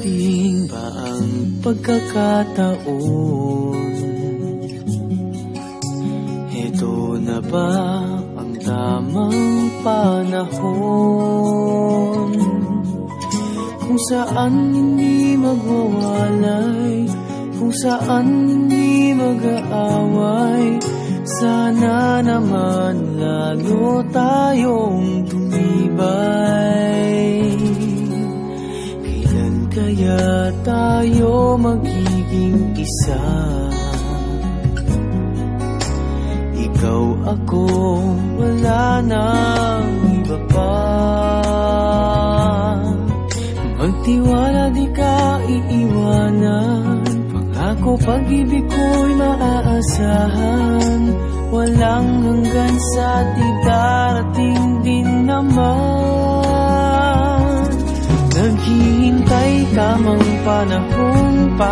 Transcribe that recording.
Darating ba ang pagkakataon? Ito na ba ang tamang panahon? Kung saan hindi magwawalay, kung saan hindi mag-aaway, sana naman lalo tayong tumibay. Kailan kaya tayo magiging isa? Ikaw, ako, wala nang iba pa. Magtiwala, di ka iiwanan. Pangako, pag-ibig ko'y maaasahan. Walang hanggan sa di darating din naman. Naghihintay tamang panahon pa